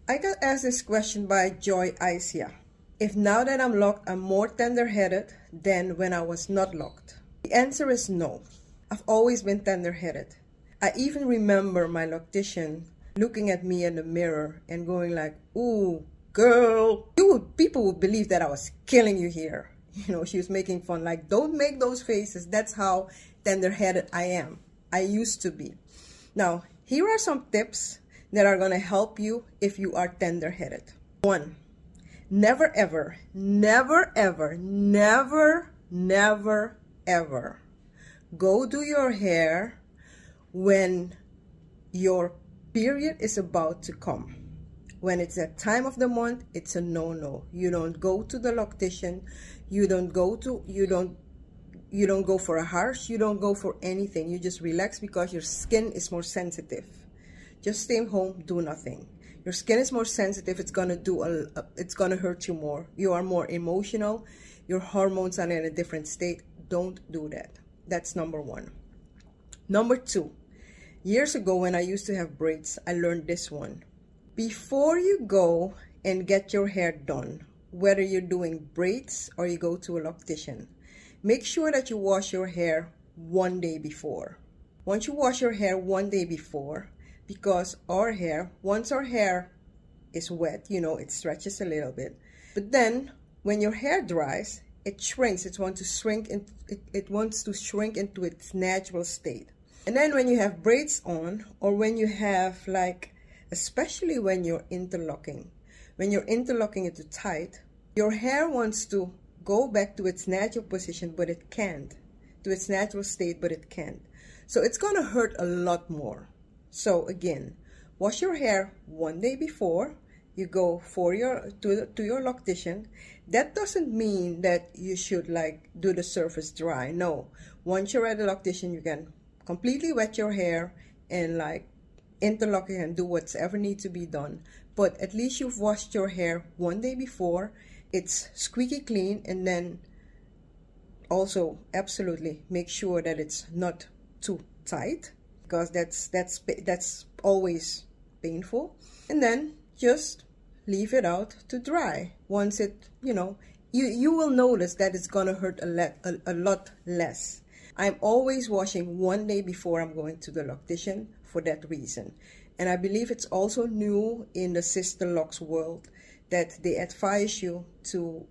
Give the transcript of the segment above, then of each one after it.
I got asked this question by Joy Isia. If now that I'm locked, I'm more tender-headed than when I was not locked. The answer is no. I've always been tender-headed. I even remember my loctician looking at me in the mirror and going like, "Ooh, girl, people would believe that I was killing you here." You know, she was making fun, like, "Don't make those faces." That's how tender-headed I am. I used to be. Now, here are some tips that are going to help you if you are tender-headed. 1. Never ever, never ever, never, never ever go do your hair when your period is about to come. When it's that time of the month, it's a no-no. You don't go to the loctician. You don't go for a harsh. You don't go for anything. You just relax because your skin is more sensitive. Just stay home, do nothing. Your skin is more sensitive. It's gonna hurt you more. You are more emotional. Your hormones are in a different state. Don't do that. That's number 1. Number 2, years ago when I used to have braids, I learned this one. Before you go and get your hair done, whether you're doing braids or you go to a loctician, make sure that you wash your hair 1 day before. Once you wash your hair 1 day before, because our hair, once our hair is wet, you know, it stretches a little bit. But then when your hair dries, it shrinks. It wants to shrink into its natural state. And then when you have braids on, or when you have, like, especially when you're interlocking it too tight, your hair wants to go back to its natural position, but it can't. To its natural state, but it can't. So it's gonna hurt a lot more. So again, wash your hair 1 day before you go to your loctician. That doesn't mean that you should like do the surface dry. No, once you're at the loctician, you can completely wet your hair and like interlock it and do whatever needs to be done. But at least you've washed your hair 1 day before. It's squeaky clean, and then also absolutely make sure that it's not too tight, because that's always painful. And then just leave it out to dry. Once it, you will notice that it's gonna hurt a lot less. I'm always washing 1 day before I'm going to the loctician for that reason. And I believe it's also new in the sister locks world that they advise you to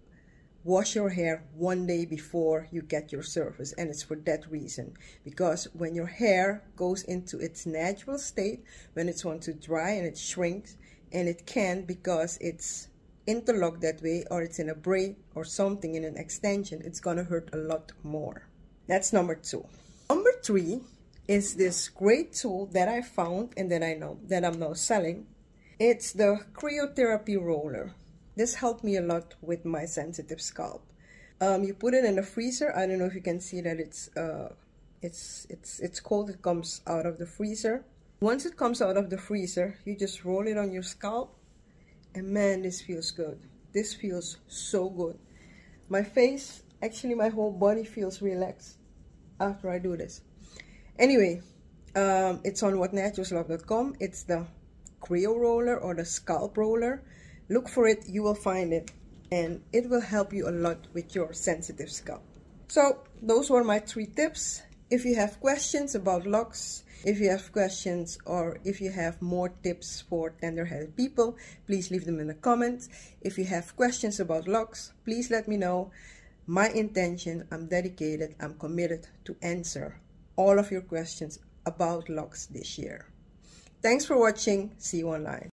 wash your hair 1 day before you get your surface, and it's for that reason. Because when your hair goes into its natural state, when it's want to dry and it shrinks, and it can't because it's interlocked that way, or it's in a braid or something in an extension, it's gonna hurt a lot more. That's number 2. Number 3 is this great tool that I found and that I'm now selling. It's the cryotherapy roller. This helped me a lot with my sensitive scalp. You put it in the freezer. I don't know if you can see that it's cold. It comes out of the freezer. Once it comes out of the freezer, you just roll it on your scalp, and man, this feels good. This feels so good. My face, actually my whole body feels relaxed after I do this. Anyway, it's on whatnaturalslove.com. It's the cryo roller or the scalp roller. Look for it, you will find it, and it will help you a lot with your sensitive scalp. So those were my 3 tips. If you have questions about locks, if you have questions, or if you have more tips for tender-headed people, please leave them in the comments. If you have questions about locks, please let me know. My intention, I'm dedicated, I'm committed to answer all of your questions about locks this year. Thanks for watching. See you online.